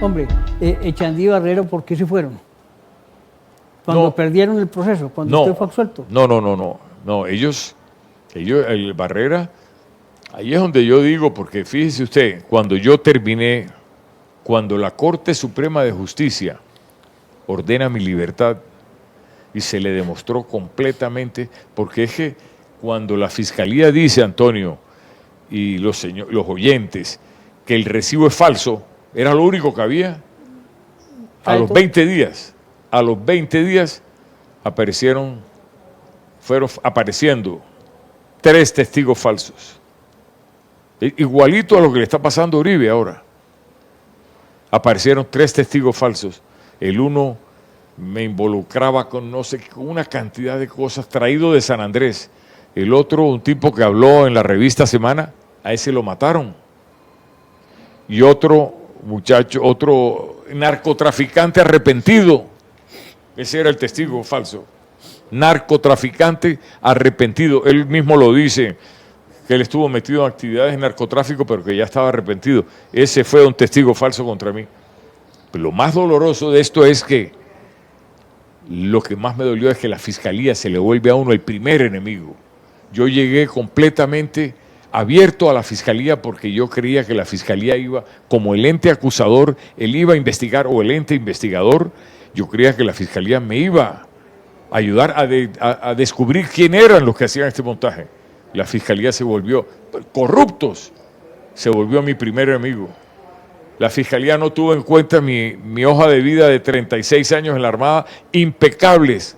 Hombre, Echandía y Barrera, ¿por qué se fueron? Cuando perdieron el proceso, cuando usted fue absuelto. No, ellos, el Barrera, ahí es donde yo digo, porque fíjese usted, cuando yo terminé, cuando la Corte Suprema de Justicia ordena mi libertad y se le demostró completamente, porque es que cuando la Fiscalía dice, Antonio, y los oyentes, que el recibo es falso, era lo único que había, a los 20 días fueron apareciendo 3 testigos falsos. Igualito a lo que le está pasando a Uribe ahora. Aparecieron 3 testigos falsos. El uno me involucraba con con una cantidad de cosas traído de San Andrés. El otro, un tipo que habló en la revista Semana, a ese lo mataron. Y otro muchacho, otro narcotraficante arrepentido. Ese era el testigo falso. Narcotraficante arrepentido. Él mismo lo dice, que él estuvo metido en actividades de narcotráfico, pero que ya estaba arrepentido. Ese fue un testigo falso contra mí. Pero lo más doloroso de esto es que lo que más me dolió es que la Fiscalía se le vuelve a uno el primer enemigo. Yo llegué completamente abierto a la Fiscalía porque yo creía que la Fiscalía iba, como el ente acusador, él iba a investigar, o el ente investigador, yo creía que la Fiscalía me iba a ayudar a descubrir quién eran los que hacían este montaje. La Fiscalía se volvió, corruptos, se volvió mi primer enemigo. La Fiscalía no tuvo en cuenta mi hoja de vida de 36 años en la Armada, impecables,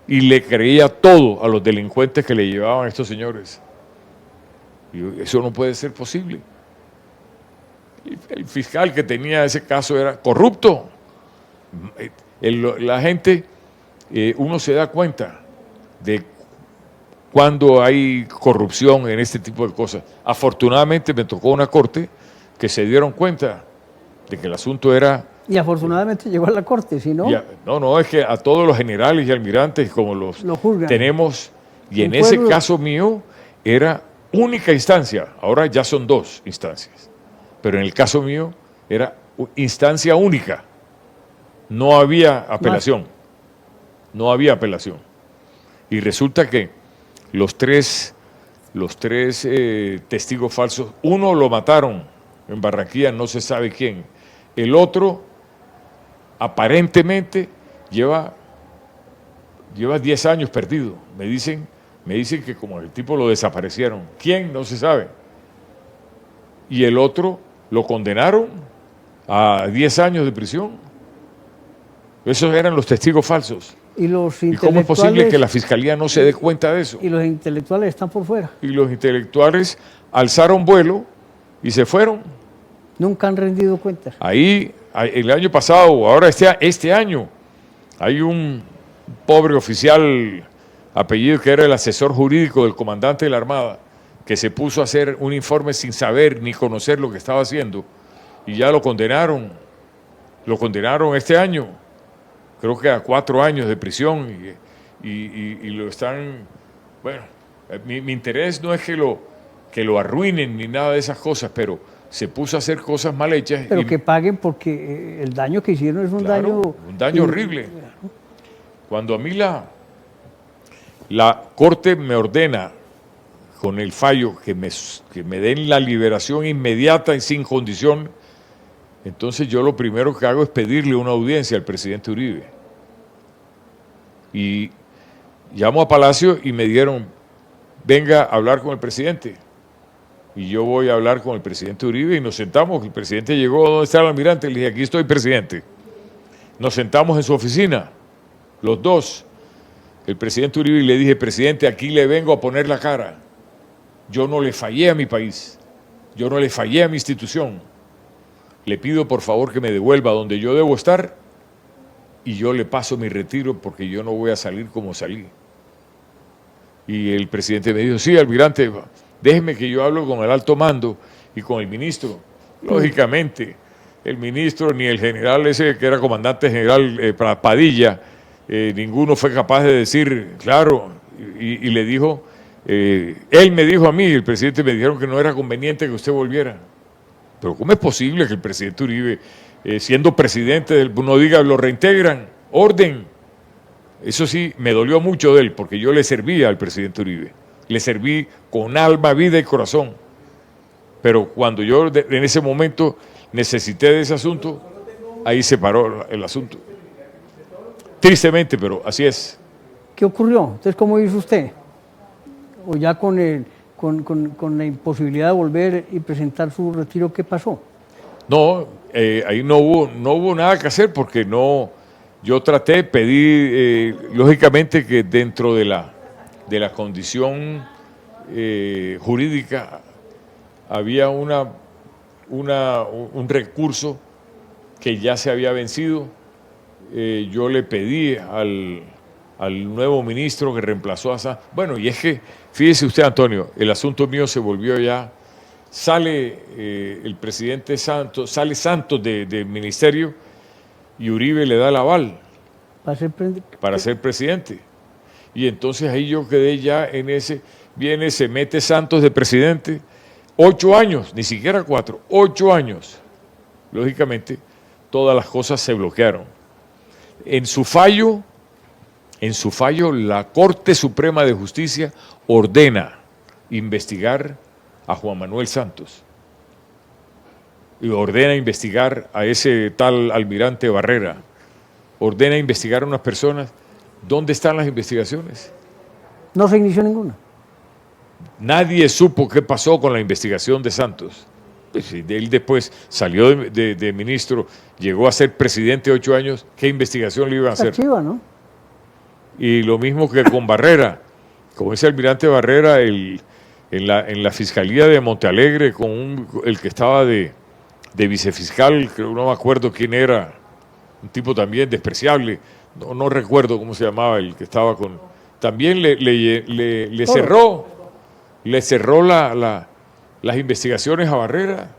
y le creía todo a los delincuentes que le llevaban a estos señores. Y eso no puede ser posible. El fiscal que tenía ese caso era corrupto. La gente, uno se da cuenta de cuando hay corrupción en este tipo de cosas. Afortunadamente me tocó una corte que se dieron cuenta de que el asunto era... Y afortunadamente llegó a la Corte, si no... No, es que a todos los generales y almirantes, como los juzgan. Tenemos, y en ese caso mío era única instancia, ahora ya son 2 instancias, pero en el caso mío era instancia única, no había apelación, y resulta que los tres testigos falsos, uno lo mataron en Barranquilla, no se sabe quién, el otro aparentemente lleva 10 años perdido, me dicen que como el tipo lo desaparecieron. ¿Quién? No se sabe. Y el otro lo condenaron a 10 años de prisión. Esos eran los testigos falsos. ¿Y cómo es posible que la Fiscalía no se dé cuenta de eso? Y los intelectuales están por fuera. Y los intelectuales alzaron vuelo y se fueron. Nunca han rendido cuentas. Ahí, el año pasado, ahora este año, hay un pobre oficial apellido que era el asesor jurídico del comandante de la Armada, que se puso a hacer un informe sin saber ni conocer lo que estaba haciendo, y ya lo condenaron este año, creo que a 4 años de prisión, y lo están, bueno, mi interés no es que lo arruinen ni nada de esas cosas, pero se puso a hacer cosas mal hechas. Pero que paguen porque el daño que hicieron es un daño horrible. Cuando a mí la Corte me ordena con el fallo que me den la liberación inmediata y sin condición, entonces yo lo primero que hago es pedirle una audiencia al presidente Uribe. Y llamo a Palacio y me dijeron, venga a hablar con el presidente. Y yo voy a hablar con el presidente Uribe y nos sentamos. El presidente llegó, ¿dónde está el almirante? Le dije, aquí estoy, presidente. Nos sentamos en su oficina, los dos. El presidente Uribe, y le dije, presidente, aquí le vengo a poner la cara. Yo no le fallé a mi país, yo no le fallé a mi institución. Le pido por favor que me devuelva donde yo debo estar y yo le paso mi retiro porque yo no voy a salir como salí. Y el presidente me dijo, sí, almirante, déjeme que yo hablo con el alto mando y con el ministro. Lógicamente, el ministro ni el general ese que era comandante general Padilla, ninguno fue capaz de decir, claro, y le dijo, él me dijo a mí, el presidente me dijeron que no era conveniente que usted volviera. Pero ¿cómo es posible que el presidente Uribe siendo presidente del, no diga, lo reintegran, orden. Eso sí, me dolió mucho de él, porque yo le servía al presidente Uribe. Le serví con alma, vida y corazón. Pero cuando yo en ese momento necesité de ese asunto, ahí se paró el asunto. Tristemente, pero así es. ¿Qué ocurrió? Entonces, ¿cómo hizo usted? ¿O ya con la imposibilidad de volver y presentar su retiro, qué pasó? No, ahí no hubo nada que hacer porque no. Yo traté, pedí, lógicamente que dentro de la condición jurídica había un recurso que ya se había vencido. Yo le pedí al nuevo ministro que reemplazó a Santos. Bueno, y es que, fíjese usted, Antonio, el asunto mío se volvió ya. Sale el presidente Santos, sale Santos del ministerio y Uribe le da el aval para ser presidente. Y entonces ahí yo quedé ya en ese, viene, se mete Santos de presidente, 8 años, ni siquiera 4, 8 años. Lógicamente, todas las cosas se bloquearon. En su fallo, la Corte Suprema de Justicia ordena investigar a Juan Manuel Santos y ordena investigar a ese tal almirante Barrera, ordena investigar a unas personas. ¿Dónde están las investigaciones? No se inició ninguna. Nadie supo qué pasó con la investigación de Santos. Pues, él después salió de ministro, llegó a ser presidente 8 años, ¿qué investigación le iban a hacer? Archiva, ¿no? Y lo mismo que con Barrera, con ese almirante Barrera, en la Fiscalía de Montealegre, con el que estaba de vicefiscal, que no me acuerdo quién era, un tipo también despreciable, no recuerdo cómo se llamaba, el que estaba con... También le cerró las investigaciones a Barrera.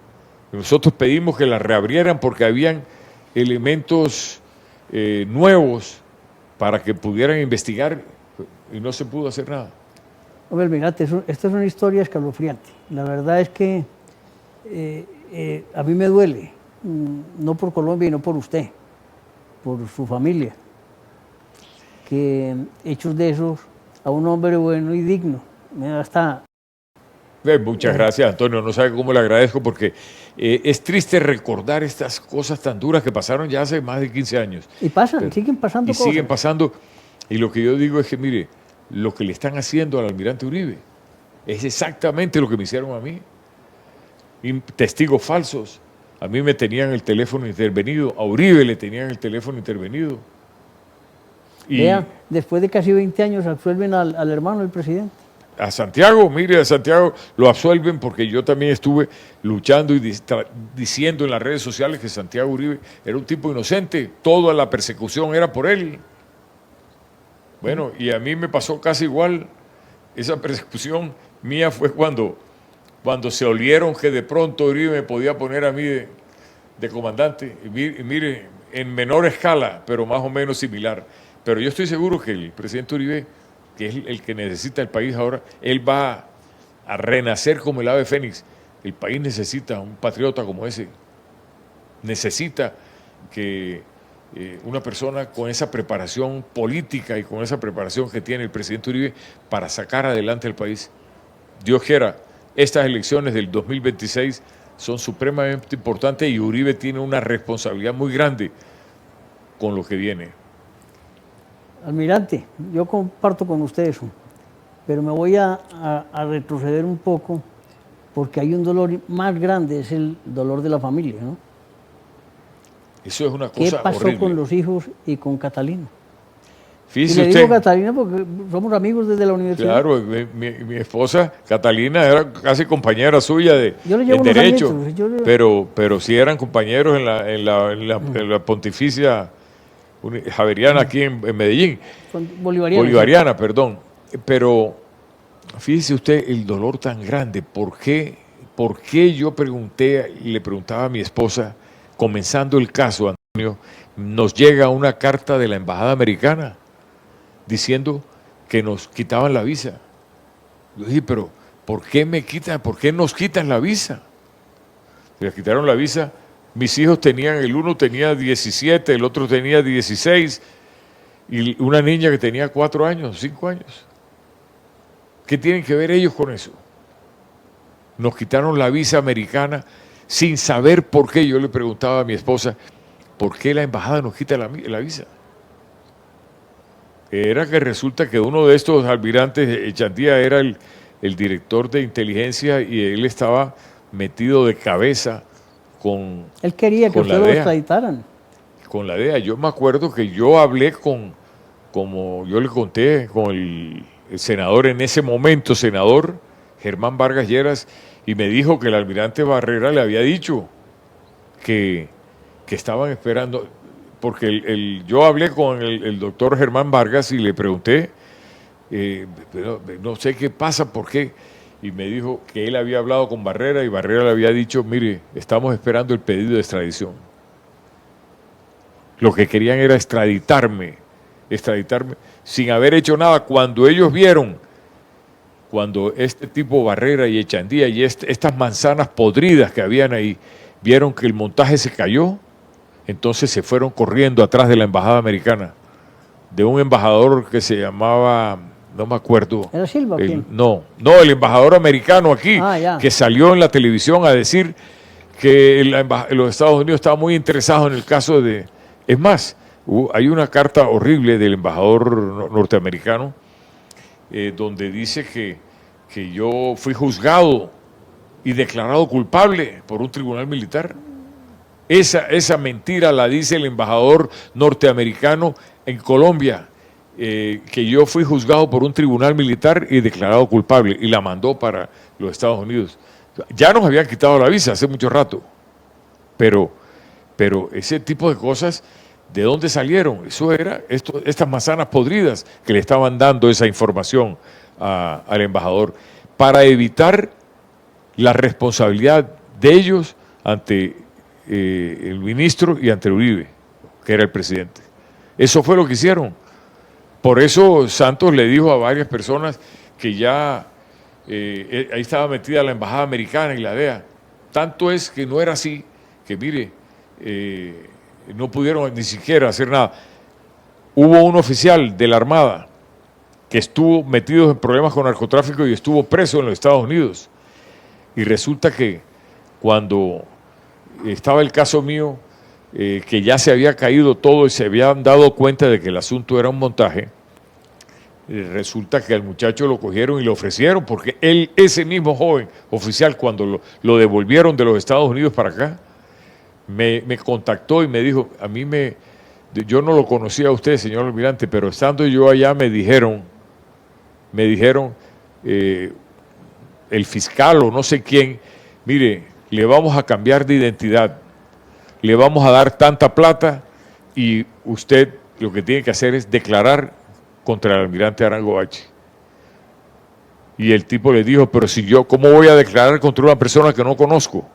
Nosotros pedimos que las reabrieran porque habían elementos nuevos para que pudieran investigar y no se pudo hacer nada. Hombre, mirate, esta es una historia escalofriante. La verdad es que a mí me duele, no por Colombia y no por usted, por su familia, que hechos de esos a un hombre bueno y digno. Me da hasta... Muchas gracias, Antonio. No sabe cómo le agradezco porque es triste recordar estas cosas tan duras que pasaron ya hace más de 15 años. Y pasan, siguen pasando cosas. Y siguen pasando. Y lo que yo digo es que, mire, lo que le están haciendo al almirante Uribe es exactamente lo que me hicieron a mí. Y testigos falsos. A mí me tenían el teléfono intervenido, a Uribe le tenían el teléfono intervenido. Y vean, después de casi 20 años absuelven al hermano del presidente. A Santiago, mire, a Santiago lo absuelven porque yo también estuve luchando y diciendo en las redes sociales que Santiago Uribe era un tipo inocente, toda la persecución era por él. Bueno, y a mí me pasó casi igual. Esa persecución mía fue cuando se olieron que de pronto Uribe me podía poner a mí de comandante. Y mire, en menor escala, pero más o menos similar. Pero yo estoy seguro que el presidente Uribe, que es el que necesita el país ahora, él va a renacer como el ave fénix. El país necesita un patriota como ese. Necesita que una persona con esa preparación política y con esa preparación que tiene el presidente Uribe para sacar adelante el país. Dios quiera, estas elecciones del 2026 son supremamente importantes y Uribe tiene una responsabilidad muy grande con lo que viene. Almirante, yo comparto con usted eso, pero me voy a retroceder un poco porque hay un dolor más grande, es el dolor de la familia, ¿no? Eso es una cosa ¿Qué pasó horrible con los hijos y con Catalina? Fíjese y le usted, digo Catalina porque somos amigos desde la universidad. Claro, mi esposa Catalina era casi compañera suya yo le llevo en derecho, añitos, pero sí eran compañeros en la Pontificia Javeriana aquí en Medellín. Bolivariana, perdón. Pero fíjese usted el dolor tan grande. ¿Por qué yo le preguntaba a mi esposa, comenzando el caso, Antonio, nos llega una carta de la Embajada Americana diciendo que nos quitaban la visa? Yo dije, pero ¿por qué nos quitan la visa? Les quitaron la visa Mis hijos tenían, el uno tenía 17, el otro tenía 16, y una niña que tenía 4 años, 5 años. ¿Qué tienen que ver ellos con eso? Nos quitaron la visa americana sin saber por qué. Yo le preguntaba a mi esposa, ¿por qué la embajada nos quita la visa? Era que resulta que uno de estos almirantes, Echandía, era el director de inteligencia y él estaba metido de cabeza con Él quería que ustedes lo extraditaran. Con la DEA. Yo me acuerdo que yo hablé como yo le conté, con el senador en ese momento, senador Germán Vargas Lleras, y me dijo que el almirante Barrera le había dicho que estaban esperando, porque yo hablé con el doctor Germán Vargas y le pregunté, pero no sé qué pasa, por qué, y me dijo que él había hablado con Barrera y Barrera le había dicho, mire, estamos esperando el pedido de extradición. Lo que querían era extraditarme sin haber hecho nada. Cuando ellos vieron, cuando este tipo Barrera y Echandía y estas manzanas podridas que habían ahí, vieron que el montaje se cayó, entonces se fueron corriendo atrás de la embajada americana, de un embajador que se llamaba, no me acuerdo. ¿Era Silva o quién? No, el embajador americano aquí, que salió en la televisión a decir que los Estados Unidos estaban muy interesados en el caso de... Es más, hay una carta horrible del embajador norteamericano donde dice que yo fui juzgado y declarado culpable por un tribunal militar. Esa mentira la dice el embajador norteamericano en Colombia, que yo fui juzgado por un tribunal militar y declarado culpable, y la mandó para los Estados Unidos. Ya nos habían quitado la visa hace mucho rato, pero ese tipo de cosas, ¿de dónde salieron? Eso era estas manzanas podridas que le estaban dando esa información al embajador para evitar la responsabilidad de ellos ante el ministro y ante Uribe, que era el presidente. Eso fue lo que hicieron. Por eso Santos le dijo a varias personas que ya ahí estaba metida la embajada americana y la DEA. Tanto es que no era así, que mire, no pudieron ni siquiera hacer nada. Hubo un oficial de la Armada que estuvo metido en problemas con narcotráfico y estuvo preso en los Estados Unidos. Y resulta que cuando estaba el caso mío, que ya se había caído todo y se habían dado cuenta de que el asunto era un montaje, resulta que al muchacho lo cogieron y le ofrecieron, porque ese mismo joven oficial, cuando lo devolvieron de los Estados Unidos para acá, me contactó y me dijo, yo no lo conocía a usted, señor almirante, pero estando yo allá me dijeron, el fiscal o no sé quién, mire, le vamos a cambiar de identidad, le vamos a dar tanta plata y usted lo que tiene que hacer es declarar contra el almirante Arango H. Y el tipo le dijo, pero si yo, ¿cómo voy a declarar contra una persona que no conozco?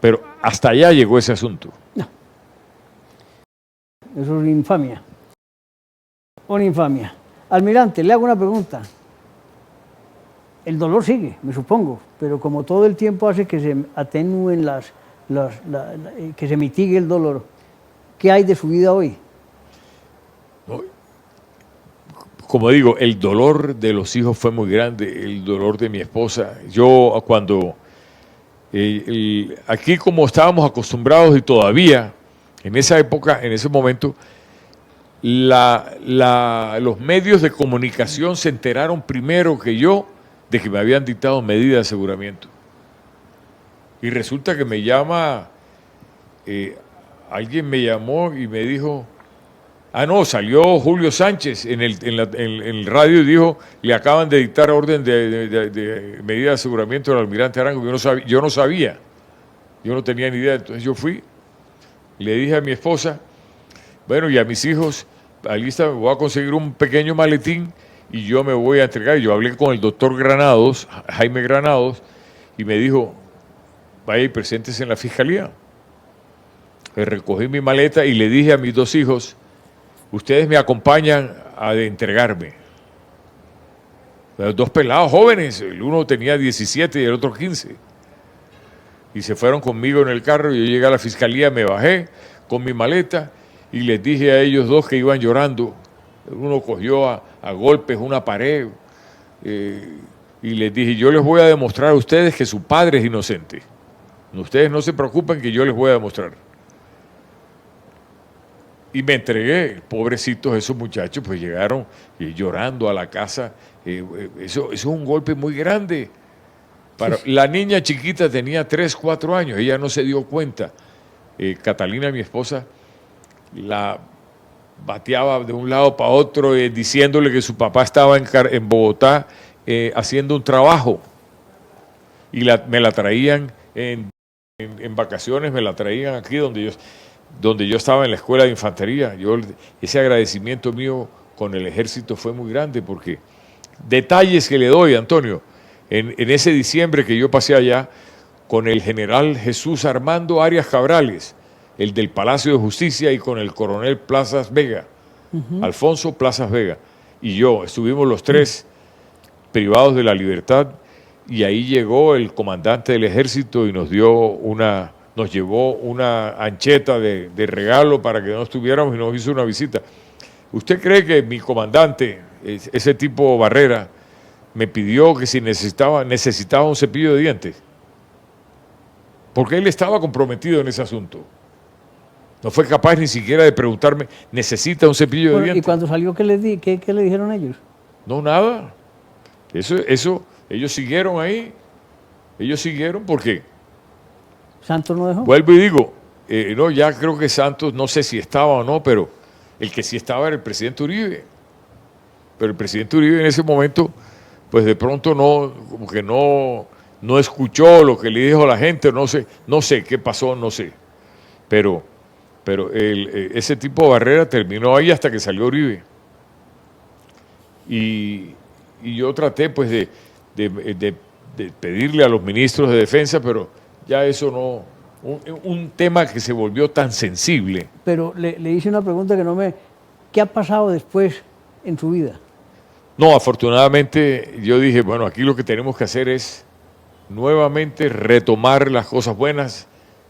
Pero hasta allá llegó ese asunto. No. Eso es una infamia. Una infamia. Almirante, le hago una pregunta. El dolor sigue, me supongo, pero como todo el tiempo hace que se atenúen que se mitigue el dolor, ¿qué hay de su vida hoy? Como digo, el dolor de los hijos fue muy grande, el dolor de mi esposa. Yo cuando, aquí como estábamos acostumbrados y todavía, en esa época, en ese momento, los medios de comunicación se enteraron primero que yo de que me habían dictado medidas de aseguramiento. Y resulta que me llama, alguien me llamó y me dijo, no, salió Julio Sánchez en el radio y dijo, le acaban de dictar orden de medida de aseguramiento al almirante Arango. Yo no sabía, yo no tenía ni idea. Entonces yo fui, le dije a mi esposa, bueno, y a mis hijos, ahí está, me voy a conseguir un pequeño maletín y yo me voy a entregar. Yo hablé con el doctor Granados, Jaime Granados, y me dijo, vaya y preséntese en la fiscalía. Recogí mi maleta y le dije a mis 2 hijos, ustedes me acompañan a entregarme. Los 2 pelados jóvenes, el uno tenía 17 y el otro 15. y se fueron conmigo en el carro. Yo llegué a la fiscalía, me bajé con mi maleta y les dije a ellos dos que iban llorando. Uno cogió a golpes una pared y les dije, yo les voy a demostrar a ustedes que su padre es inocente. Ustedes no se preocupen, que yo les voy a demostrar. Y me entregué. Pobrecitos esos muchachos, pues llegaron llorando a la casa. Eso es un golpe muy grande. La niña chiquita tenía 3, 4 años, ella no se dio cuenta. Catalina, mi esposa, la bateaba de un lado para otro diciéndole que su papá estaba en Bogotá haciendo un trabajo y me la traían en vacaciones, me la traían aquí donde yo estaba en la escuela de infantería. Ese agradecimiento mío con el ejército fue muy grande, porque detalles que le doy, Antonio, en ese diciembre que yo pasé allá con el general Jesús Armando Arias Cabrales, el del Palacio de Justicia, y con el coronel Plazas Vega, Alfonso Plazas Vega, y yo, estuvimos los tres privados de la libertad, y ahí llegó el comandante del ejército y nos llevó una ancheta de regalo para que no estuviéramos, y nos hizo una visita. ¿Usted cree que mi comandante, ese tipo Barrera, me pidió que si necesitaba un cepillo de dientes? Porque él estaba comprometido en ese asunto. No fue capaz ni siquiera de preguntarme, ¿necesita un cepillo de dientes? ¿Y cuando salió qué le dijeron ellos? No, nada. Eso, ellos siguieron ahí. Ellos siguieron porque... ¿Santos no dejó? Vuelvo y digo, no, ya creo que Santos, no sé si estaba o no, pero el que sí estaba era el presidente Uribe. Pero el presidente Uribe en ese momento, pues de pronto como que no escuchó lo que le dijo a la gente, no sé qué pasó, no sé. Pero ese tipo de Barrera terminó ahí hasta que salió Uribe. Y yo traté pues de pedirle a los ministros de defensa, pero ya eso no... Un tema que se volvió tan sensible. Pero le hice una pregunta ¿qué ha pasado después en su vida? No, afortunadamente yo dije, bueno, aquí lo que tenemos que hacer es nuevamente retomar las cosas buenas.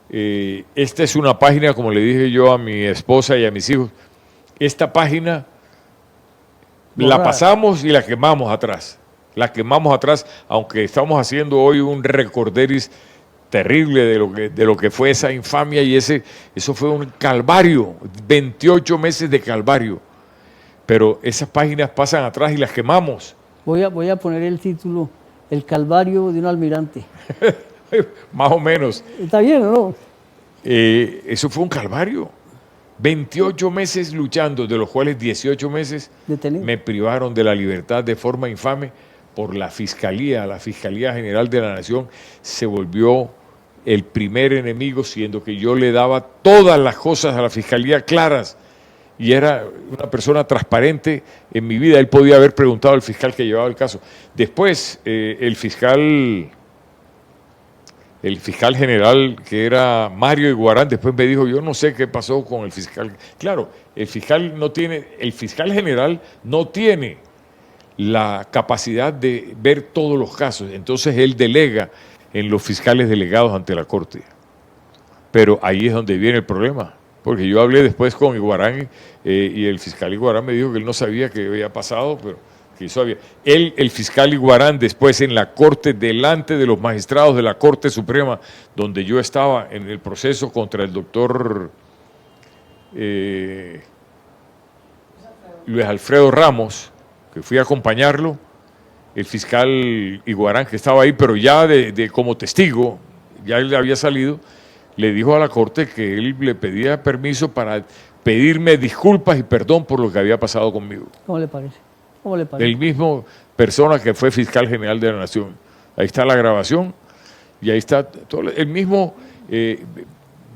Esta es una página, como le dije yo a mi esposa y a mis hijos, esta página la pasamos y la quemamos atrás. La quemamos atrás, aunque estamos haciendo hoy un recorderis terrible de lo que fue esa infamia, y eso fue un calvario, 28 meses de calvario. Pero esas páginas pasan atrás y las quemamos. Voy a poner el título, El Calvario de un Almirante. Más o menos. ¿Está bien o no? Eso fue un calvario. 28 meses luchando, de los cuales 18 meses detenido. Me privaron de la libertad de forma infame por la Fiscalía. La Fiscalía General de la Nación se volvió el primer enemigo, siendo que yo le daba todas las cosas a la Fiscalía claras, y era una persona transparente en mi vida. Él podía haber preguntado al fiscal que llevaba el caso. Después, el fiscal general, que era Mario Iguarán, después me dijo, yo no sé qué pasó con el fiscal. Claro, el fiscal general no tiene la capacidad de ver todos los casos, entonces él delega en los fiscales delegados ante la Corte. Pero ahí es donde viene el problema, porque yo hablé después con Iguarán y el fiscal Iguarán me dijo que él no sabía qué había pasado, pero que eso había. El fiscal Iguarán, después en la Corte, delante de los magistrados de la Corte Suprema, donde yo estaba en el proceso contra el doctor Luis Alfredo Ramos, que fui a acompañarlo, el fiscal Iguarán, que estaba ahí, pero ya como testigo, ya él había salido, le dijo a la Corte que él le pedía permiso para pedirme disculpas y perdón por lo que había pasado conmigo. ¿Cómo le parece? ¿Cómo le parece? El mismo persona que fue fiscal general de la Nación. Ahí está la grabación y ahí está el mismo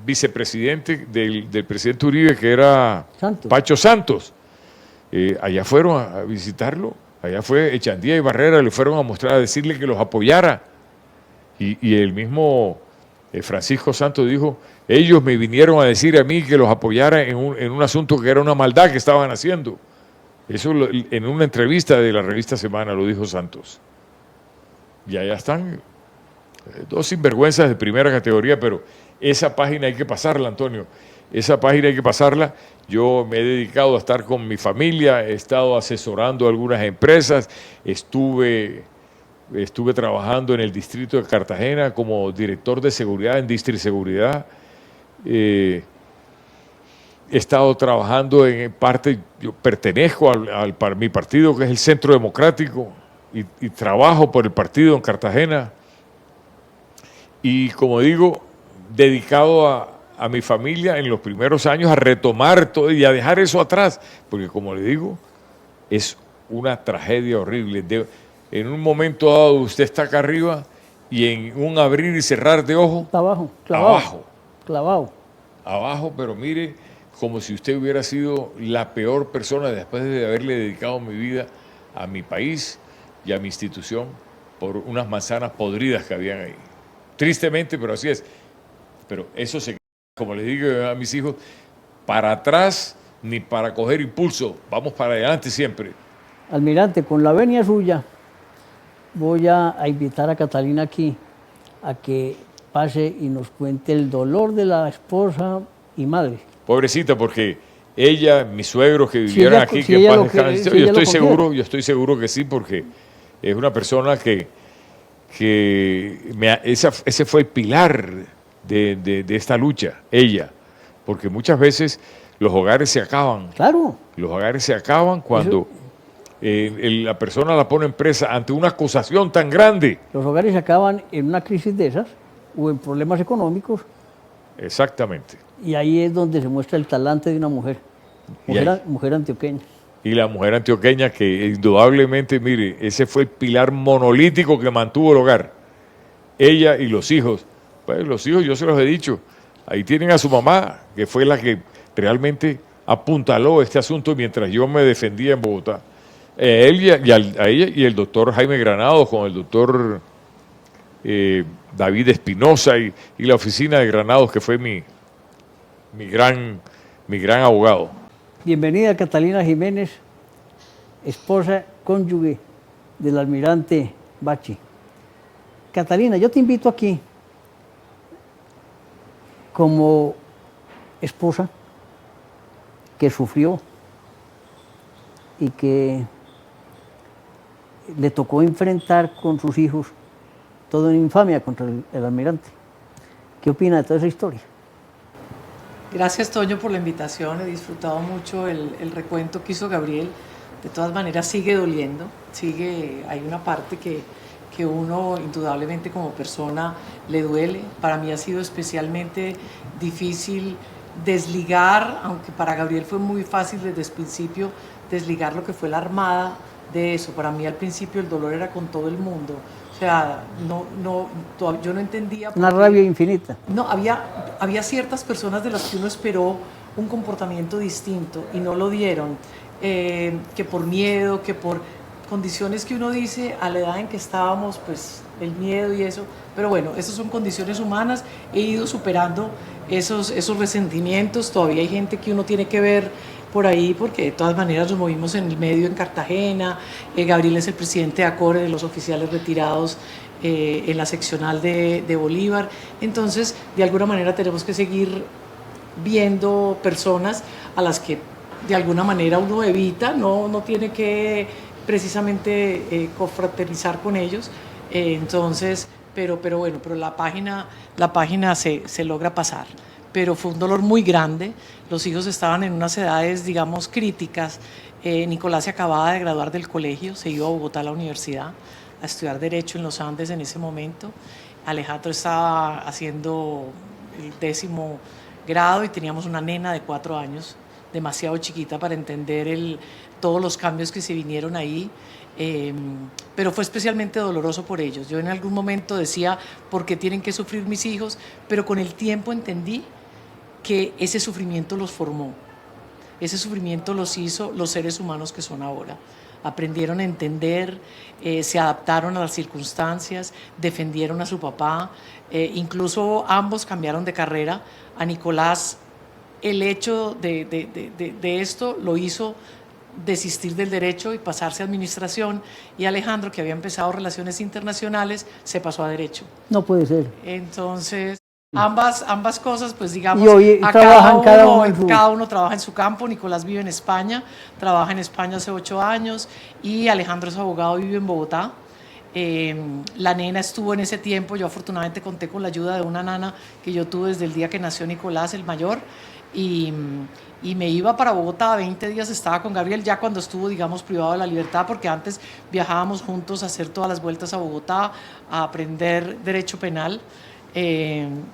vicepresidente del presidente Uribe, que era Santos. Pacho Santos. Allá fueron a visitarlo, allá fue Echandía y Barrera, le fueron a mostrar, a decirle que los apoyara. Y el mismo Francisco Santos dijo, ellos me vinieron a decir a mí que los apoyara en un asunto que era una maldad que estaban haciendo. Eso en una entrevista de la revista Semana lo dijo Santos. Y allá están. Dos sinvergüenzas de primera categoría, pero esa página hay que pasarla, Antonio. Esa página hay que pasarla. Yo me he dedicado a estar con mi familia, he estado asesorando a algunas empresas, estuve trabajando en el distrito de Cartagena como director de seguridad en Distriseguridad. He estado trabajando en parte, yo pertenezco a mi partido, que es el Centro Democrático, y trabajo por el partido en Cartagena. Y como digo, dedicado a mi familia en los primeros años a retomar todo y a dejar eso atrás, porque como le digo, es una tragedia horrible. En un momento dado usted está acá arriba y en un abrir y cerrar de ojos, Está abajo, clavado. Abajo. Clavado. Abajo, pero mire, como si usted hubiera sido la peor persona después de haberle dedicado mi vida a mi país y a mi institución por unas manzanas podridas que habían ahí. Tristemente, pero así es. Pero eso se, como les digo a mis hijos, para atrás ni para coger impulso, vamos para adelante siempre. Almirante, con la venia suya, voy a invitar a Catalina aquí a que pase y nos cuente el dolor de la esposa y madre. Pobrecita, porque ella, mis suegros que vivieran aquí, que en paz descanse, yo estoy seguro que sí, porque es una persona ese fue el pilar de esta lucha, ella, porque muchas veces los hogares se acaban. Claro. Los hogares se acaban cuando la persona la pone en presa ante una acusación tan grande. Los hogares se acaban en una crisis de esas o en problemas económicos. Exactamente. Y ahí es donde se muestra el talante de una mujer, mujer antioqueña. Y la mujer antioqueña que indudablemente, mire, ese fue el pilar monolítico que mantuvo el hogar. Ella y los hijos. Pues los hijos, yo se los he dicho, ahí tienen a su mamá, que fue la que realmente apuntaló este asunto mientras yo me defendía en Bogotá. Él a ella y el doctor Jaime Granados con el doctor David Espinosa y la oficina de Granados, que fue mi gran abogado. Bienvenida Catalina Jiménez, esposa, cónyuge del almirante Bachi. Catalina, yo te invito aquí como esposa que sufrió y que le tocó enfrentar con sus hijos toda una infamia contra el almirante. ¿Qué opina de toda esa historia? Gracias, Toño, por la invitación. He disfrutado mucho el recuento que hizo Gabriel. De todas maneras, sigue doliendo. Hay una parte que uno, indudablemente, como persona, le duele. Para mí ha sido especialmente difícil desligar, aunque para Gabriel fue muy fácil desde el principio, desligar lo que fue la Armada de eso. Para mí, al principio, el dolor era con todo el mundo. O sea, yo no entendía. Una rabia infinita. No, había ciertas personas de las que uno esperó un comportamiento distinto y no lo dieron, que por miedo, que por condiciones que uno dice a la edad en que estábamos, pues el miedo y eso. Pero bueno, esas son condiciones humanas. He ido superando esos resentimientos. Todavía hay gente que uno tiene que ver por ahí, porque de todas maneras nos movimos en el medio en Cartagena. Gabriel es el presidente de ACORE, de los oficiales retirados en la seccional de Bolívar. Entonces, de alguna manera tenemos que seguir viendo personas a las que de alguna manera uno evita, no tiene que precisamente confraternizar con ellos. Entonces, pero bueno, pero la página se logra pasar. Pero fue un dolor muy grande. Los hijos estaban en unas edades, digamos, críticas. Nicolás se acababa de graduar del colegio, se iba a Bogotá a la universidad a estudiar Derecho en los Andes en ese momento. Alejandro estaba haciendo el 10º grado y teníamos una nena de 4 años, demasiado chiquita para entender todos los cambios que se vinieron ahí. Pero fue especialmente doloroso por ellos. Yo en algún momento decía, ¿por qué tienen que sufrir mis hijos? Pero con el tiempo entendí que ese sufrimiento los formó, ese sufrimiento los hizo los seres humanos que son ahora. Aprendieron a entender, se adaptaron a las circunstancias, defendieron a su papá, incluso ambos cambiaron de carrera. A Nicolás el hecho de esto lo hizo desistir del derecho y pasarse a administración, y Alejandro, que había empezado relaciones internacionales, se pasó a derecho. No puede ser. Entonces, ambas cosas, pues digamos, Y hoy a trabajan cada uno trabaja en su campo. Nicolás vive en España, trabaja en España hace 8 años, y Alejandro es abogado y vive en Bogotá. La nena estuvo en ese tiempo, yo afortunadamente conté con la ayuda de una nana que yo tuve desde el día que nació Nicolás, el mayor, y me iba para Bogotá, 20 días estaba con Gabriel, ya cuando estuvo, digamos, privado de la libertad, porque antes viajábamos juntos a hacer todas las vueltas a Bogotá, a aprender derecho penal,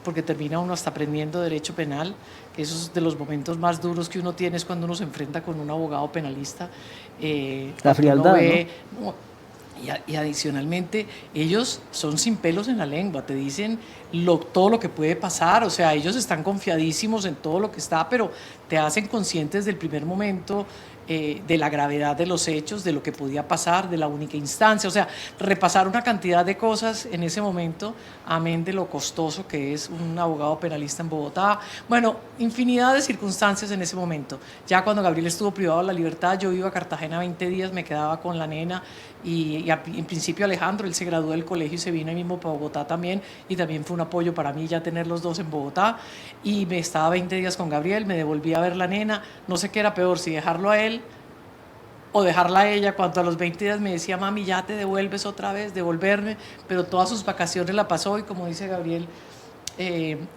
porque termina uno hasta aprendiendo derecho penal, que eso es de los momentos más duros que uno tiene, es cuando uno se enfrenta con un abogado penalista. La frialdad, Y adicionalmente, ellos son sin pelos en la lengua, te dicen todo lo que puede pasar, o sea, ellos están confiadísimos en todo lo que está, pero te hacen conscientes del primer momento de la gravedad de los hechos, de lo que podía pasar, de la única instancia, o sea, repasar una cantidad de cosas en ese momento, amén de lo costoso que es un abogado penalista en Bogotá. Bueno, infinidad de circunstancias en ese momento. Ya cuando Gabriel estuvo privado de la libertad, yo iba a Cartagena 20 días, me quedaba con la nena, y en principio Alejandro, él se graduó del colegio y se vino ahí mismo para Bogotá también, y también fue un apoyo para mí ya tener los dos en Bogotá, y me estaba 20 días con Gabriel, me devolví a ver la nena, no sé qué era peor, si dejarlo a él o dejarla a ella. Cuando a los 20 días me decía, mami, ya te devuelves otra vez, devolverme, pero todas sus vacaciones la pasó, y como dice Gabriel,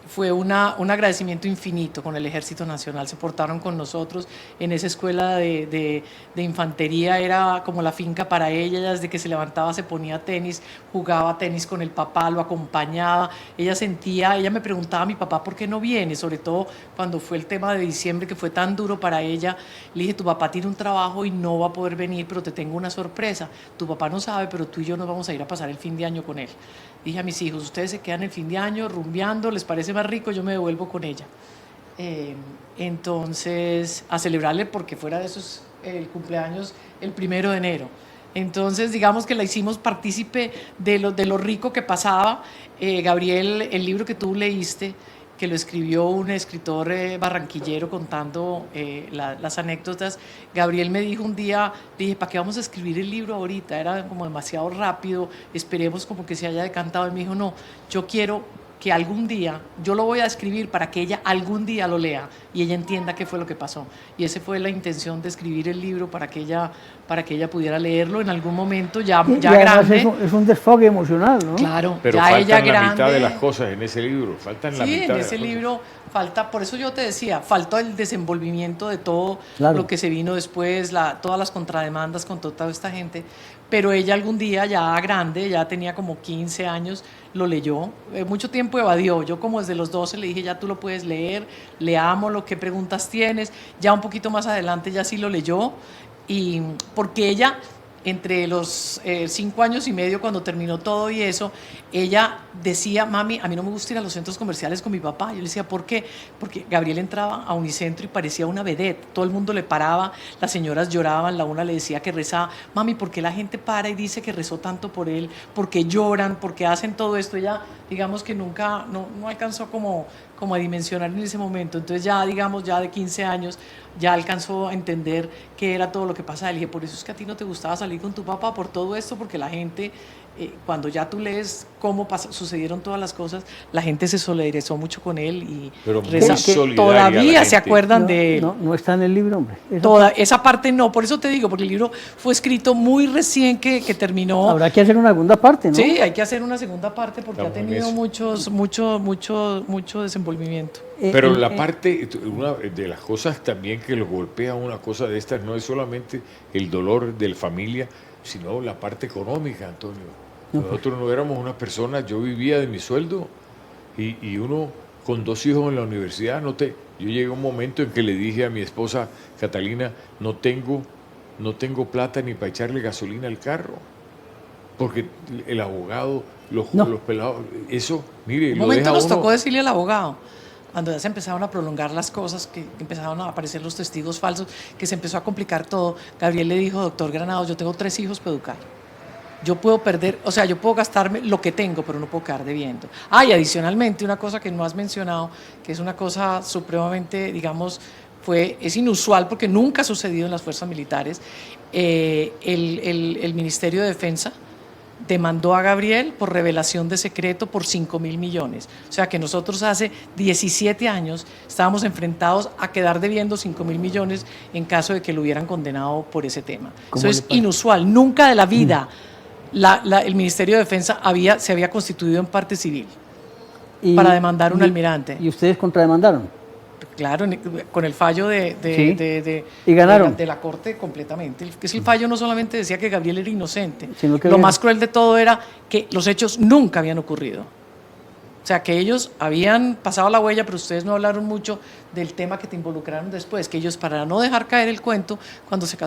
fue un agradecimiento infinito con el Ejército Nacional. Se portaron con nosotros en esa escuela de infantería, era como la finca para ella. Ella desde que se levantaba se ponía tenis, jugaba tenis con el papá, lo acompañaba. Ella me preguntaba a mi papá por qué no viene, sobre todo cuando fue el tema de diciembre, que fue tan duro para ella. Le dije, tu papá tiene un trabajo y no va a poder venir, pero te tengo una sorpresa. Tu papá no sabe, pero tú y yo nos vamos a ir a pasar el fin de año con él. Dije a mis hijos, ustedes se quedan el fin de año rumbeando, les parece más rico, yo me devuelvo con ella. Entonces, a celebrarle, porque fuera de esos, el cumpleaños el 1 de enero. Entonces, digamos que la hicimos partícipe de lo rico que pasaba. Gabriel, el libro que tú leíste, que lo escribió un escritor barranquillero contando las anécdotas. Gabriel me dijo un día, dije, ¿para qué vamos a escribir el libro ahorita? Era como demasiado rápido, esperemos como que se haya decantado. Y me dijo, no, yo quiero que algún día, yo lo voy a escribir para que ella algún día lo lea y ella entienda qué fue lo que pasó. Y esa fue la intención de escribir el libro, para que ella pudiera leerlo en algún momento, ya grande. Es un desfogue emocional, ¿no? Claro, pero ya faltan ella la grande, mitad de las cosas en ese libro, faltan la mitad en de las ese cosas. libro falta, por eso yo te decía, falta el desenvolvimiento de todo lo que se vino después, todas las contrademandas con toda esta gente, pero ella algún día ya grande, ya tenía como 15 años, lo leyó, mucho tiempo evadió, yo como desde los 12 le dije, ya tú lo puedes leer, leámoslo, qué preguntas tienes, ya un poquito más adelante ya sí lo leyó, y porque ella, entre los 5 años y medio, cuando terminó todo y eso, ella decía, mami, a mí no me gusta ir a los centros comerciales con mi papá. Yo le decía, ¿por qué? Porque Gabriel entraba a Unicentro y parecía una vedette, todo el mundo le paraba, las señoras lloraban, la una le decía que rezaba, mami, ¿por qué la gente para y dice que rezó tanto por él? ¿Por qué lloran? ¿Por qué hacen todo esto? Ella, digamos que nunca, no alcanzó como a dimensionar en ese momento. Entonces ya, digamos, ya de 15 años, ya alcanzó a entender qué era todo lo que pasaba. Le dije, por eso es que a ti no te gustaba salir con tu papá, por todo esto, porque la gente, cuando ya tú lees cómo sucedieron todas las cosas, la gente se solidarizó mucho con él y todavía se acuerdan de él. No está en el libro, hombre. Esa parte no, por eso te digo, porque el libro fue escrito muy recién que terminó. Habrá que hacer una segunda parte, ¿no? Sí, hay que hacer una segunda parte porque ha tenido mucho desenvolvimiento. Pero la parte, una de las cosas también que lo golpea una cosa de estas no es solamente el dolor de la familia, sino la parte económica, Antonio. Nosotros no éramos unas personas, yo vivía de mi sueldo y uno con 2 hijos en la universidad, yo llegué a un momento en que le dije a mi esposa Catalina, no tengo plata ni para echarle gasolina al carro, porque el abogado, los pelados, eso, mire, un momento nos tocó decirle al abogado, cuando ya se empezaron a prolongar las cosas, que empezaron a aparecer los testigos falsos, que se empezó a complicar todo, Gabriel le dijo, doctor Granados, yo tengo 3 hijos para educar. Yo puedo perder, o sea, yo puedo gastarme lo que tengo, pero no puedo quedar debiendo. Y adicionalmente, una cosa que no has mencionado, que es una cosa supremamente, digamos, es inusual porque nunca ha sucedido en las fuerzas militares. El Ministerio de Defensa demandó a Gabriel por revelación de secreto por 5.000 millones. O sea que nosotros hace 17 años estábamos enfrentados a quedar debiendo 5.000 millones en caso de que lo hubieran condenado por ese tema. Eso es inusual. Nunca de la vida el Ministerio de Defensa se había constituido en parte civil para demandar a un almirante. ¿Y ustedes contrademandaron? Claro, con el fallo ¿Y ganaron? de la Corte completamente. El fallo no solamente decía que Gabriel era inocente, sino que lo más cruel de todo era que los hechos nunca habían ocurrido. O sea, que ellos habían pasado la huella, pero ustedes no hablaron mucho del tema que te involucraron después, que ellos, para no dejar caer el cuento, cuando se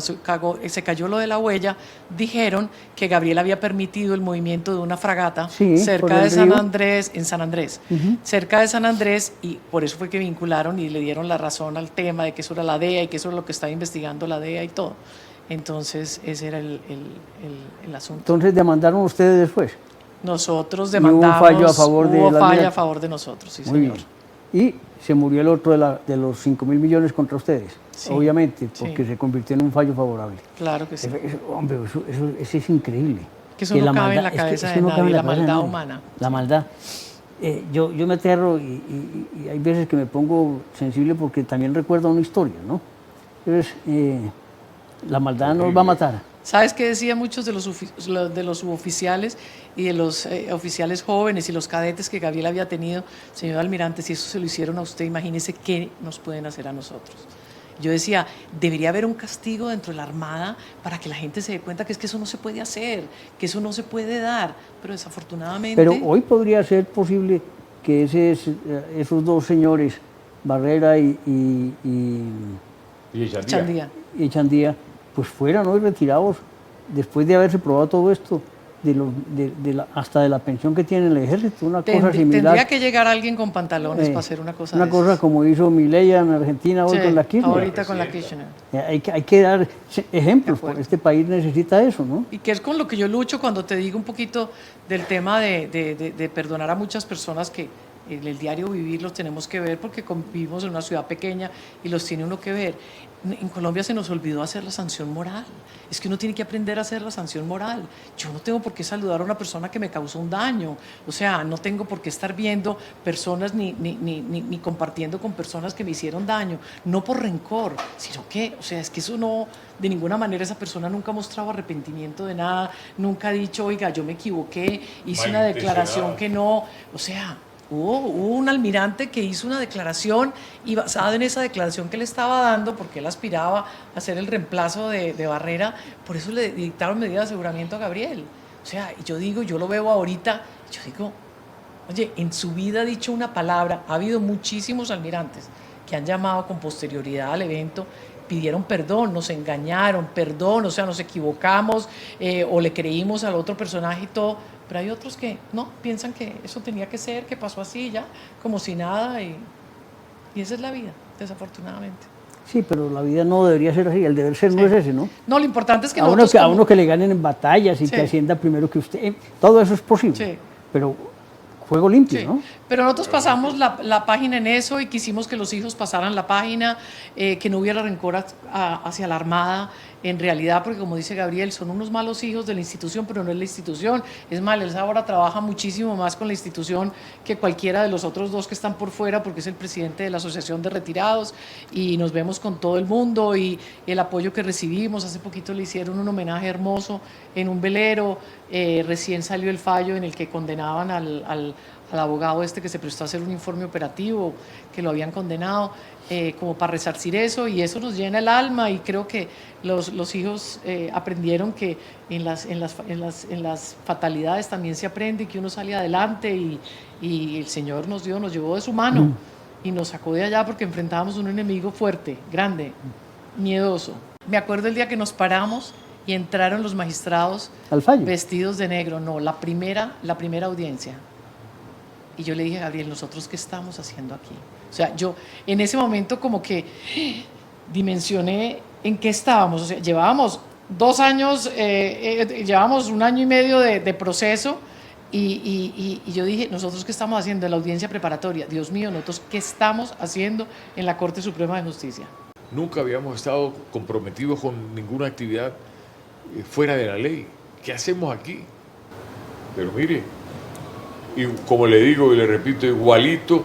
cayó lo de la huella, dijeron que Gabriel había permitido el movimiento de una fragata cerca de San Andrés, en San Andrés, cerca de San Andrés, y por eso fue que vincularon y le dieron la razón al tema de que eso era la DEA y que eso era lo que estaba investigando la DEA y todo. Entonces, ese era el asunto. Entonces, ¿demandaron ustedes después? Nosotros demandamos. ¿Y hubo un fallo a favor de Hubo falla a favor de nosotros, sí, muy señor. Bien. Y se murió el otro de los 5.000 millones contra ustedes, sí, obviamente, porque se convirtió en un fallo favorable. Claro que sí. Hombre, eso es increíble. Que eso no cabe en la cabeza de nadie, la maldad humana. La maldad. Yo me aterro y hay veces que me pongo sensible porque también recuerdo una historia, ¿no? Entonces, la maldad nos va a matar. ¿Sabes qué decían muchos de los suboficiales y de los oficiales jóvenes y los cadetes que Gabriel había tenido? Señor almirante, si eso se lo hicieron a usted, imagínese qué nos pueden hacer a nosotros. Yo decía, debería haber un castigo dentro de la Armada para que la gente se dé cuenta que es que eso no se puede hacer, que eso no se puede dar, pero desafortunadamente... Pero hoy podría ser posible que esos dos señores, Barrera y Echandía, pues fueran hoy retirados después de haberse probado todo esto, hasta de la pensión que tiene el ejército, una cosa similar. Tendría que llegar alguien con pantalones para hacer una cosa Una cosa como hizo Milei en Argentina hoy con la Kirchner. Ahorita con la Kirchner. Hay que dar ejemplos, porque este país necesita eso, ¿no? Y que es con lo que yo lucho cuando te digo un poquito del tema de perdonar a muchas personas que en el diario vivir los tenemos que ver porque vivimos en una ciudad pequeña y los tiene uno que ver. En Colombia se nos olvidó hacer la sanción moral. Es que uno tiene que aprender a hacer la sanción moral. Yo no tengo por qué saludar a una persona que me causó un daño. O sea, no tengo por qué estar viendo personas ni compartiendo con personas que me hicieron daño. No por rencor, sino que, o sea, es que eso no, de ninguna manera esa persona nunca ha mostrado arrepentimiento de nada, nunca ha dicho, oiga, yo me equivoqué, hice una declaración que no, o sea... Hubo un almirante que hizo una declaración y basado en esa declaración que le estaba dando, porque él aspiraba a ser el reemplazo de Barrera, por eso le dictaron medidas de aseguramiento a Gabriel. O sea, yo digo, yo lo veo ahorita, yo digo, oye, en su vida ha dicho una palabra, ha habido muchísimos almirantes que han llamado con posterioridad al evento, pidieron perdón, nos engañaron, perdón, o sea, nos equivocamos o le creímos al otro personaje y todo, pero hay otros que no, piensan que eso tenía que ser, que pasó así ya, como si nada, y esa es la vida, desafortunadamente. Sí, pero la vida no debería ser así, el deber ser no es ese, ¿no? No, lo importante es que a uno que le ganen en batallas y que ascienda primero que usted, todo eso es posible, pero juego limpio, ¿no? Pero nosotros pasamos la página en eso y quisimos que los hijos pasaran la página, que no hubiera rencor hacia la Armada, en realidad, porque como dice Gabriel, son unos malos hijos de la institución, pero no es la institución. Es más, él ahora trabaja muchísimo más con la institución que cualquiera de los otros dos que están por fuera, porque es el presidente de la Asociación de Retirados y nos vemos con todo el mundo y el apoyo que recibimos. Hace poquito le hicieron un homenaje hermoso en un velero, recién salió el fallo en el que condenaban al abogado este que se prestó a hacer un informe operativo, que lo habían condenado, como para resarcir eso, y eso nos llena el alma, y creo que los hijos aprendieron que en las fatalidades también se aprende, que uno sale adelante, y el Señor nos llevó de su mano y nos sacó de allá porque enfrentábamos un enemigo fuerte, grande, miedoso. Me acuerdo el día que nos paramos y entraron los magistrados vestidos de negro, no, la primera audiencia. Y yo le dije a Gabriel, ¿nosotros qué estamos haciendo aquí? O sea, yo en ese momento como que dimensioné en qué estábamos. O sea, llevábamos 2 años, llevábamos 1 año y medio de proceso y yo dije, ¿nosotros qué estamos haciendo en la audiencia preparatoria? Dios mío, ¿nosotros qué estamos haciendo en la Corte Suprema de Justicia? nunca habíamos estado comprometidos con ninguna actividad fuera de la ley. ¿Qué hacemos aquí? Pero mire, y como le digo y le repito, igualito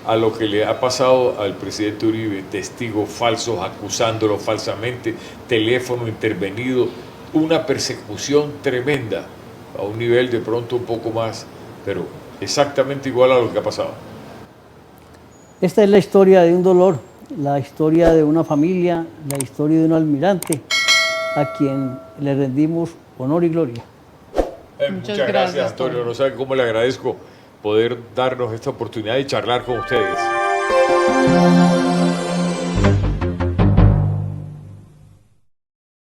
a lo que le ha pasado al presidente Uribe, testigos falsos acusándolo falsamente, teléfono intervenido, una persecución tremenda, a un nivel de pronto un poco más, pero exactamente igual a lo que ha pasado. Esta es la historia de un dolor, la historia de una familia, la historia de un almirante a quien le rendimos honor y gloria. Muchas gracias, Antonio. No sabe cómo le agradezco poder darnos esta oportunidad de charlar con ustedes.